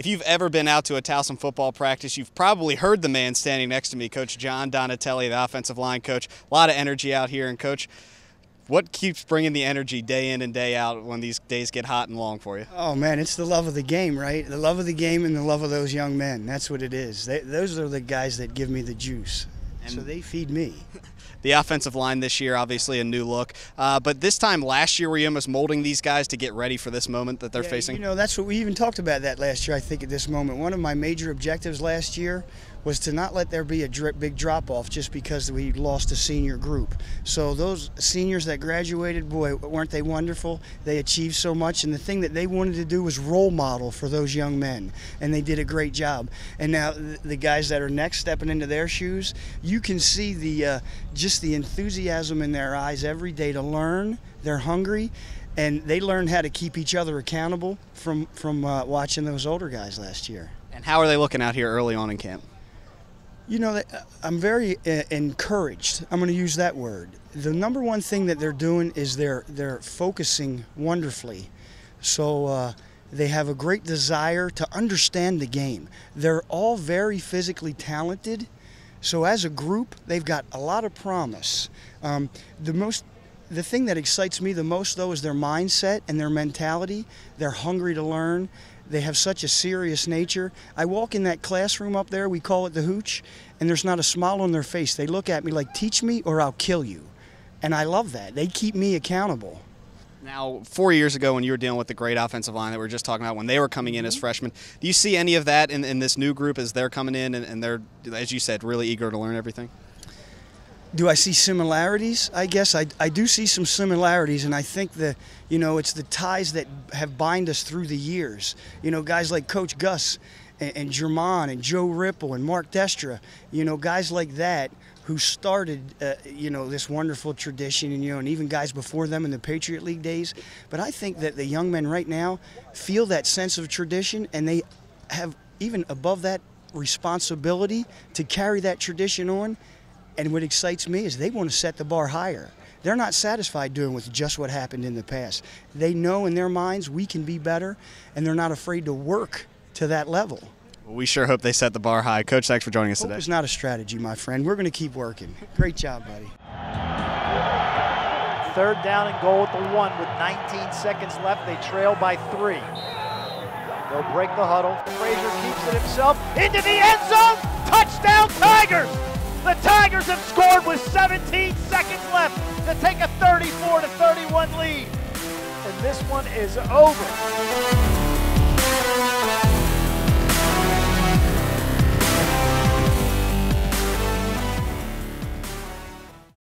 if you've ever been out to a Towson football practice, you've probably heard the man standing next to me, Coach John Donatelli, the offensive line coach. A lot of energy out here. And, Coach, what keeps bringing the energy day in and day out when these days get hot and long for you? Oh, man, it's the love of the game, right? The love of the game and the love of those young men. That's what it is. Those are the guys that give me the juice. And so they feed me. The offensive line this year, obviously a new look. But this time last year, were you almost molding these guys to get ready for this moment that they're facing? You know, that's what we even talked about that last year, I think, at this moment. One of my major objectives last year was to not let there be a big drop-off just because we lost a senior group. So those seniors that graduated, boy, weren't they wonderful? They achieved so much, and the thing that they wanted to do was role model for those young men, and they did a great job. And now the guys that are next stepping into their shoes, you can see the just the enthusiasm in their eyes every day to learn. They're hungry, and they learned how to keep each other accountable from watching those older guys last year. And how are they looking out here early on in camp? You know, I'm very encouraged. I'm going to use that word. The number one thing that they're doing is they're focusing wonderfully. So they have a great desire to understand the game. They're all very physically talented. So as a group, they've got a lot of promise. The thing that excites me the most, though, is their mindset and their mentality. They're hungry to learn. They have such a serious nature. I walk in that classroom up there, we call it the hooch, and there's not a smile on their face. They look at me like, teach me or I'll kill you. And I love that. They keep me accountable. Now, 4 years ago when you were dealing with the great offensive line that we were just talking about, when they were coming in as freshmen, do you see any of that in this new group as they're coming in and they're, as you said, really eager to learn everything? Do I see similarities? I guess I do see some similarities, and I think it's the ties that have bind us through the years. You know, guys like Coach Gus and Jermon and Joe Ripple and Mark Destra, you know, guys like that who started, this wonderful tradition, and even guys before them in the Patriot League days. But I think that the young men right now feel that sense of tradition, and they have even above that responsibility to carry that tradition on. And what excites me is they want to set the bar higher. They're not satisfied doing with just what happened in the past. They know in their minds we can be better, and they're not afraid to work to that level. Well, we sure hope they set the bar high. Coach, thanks for joining us today. Hope is not a strategy, my friend. We're going to keep working. Great job, buddy. 3rd down and goal at the 1 with 19 seconds left. They trail by 3. They'll break the huddle. Frazier keeps it himself into the end zone. Touchdown, Tigers! The Tigers have scored with 17 seconds left to take a 34-31 lead. And this one is over.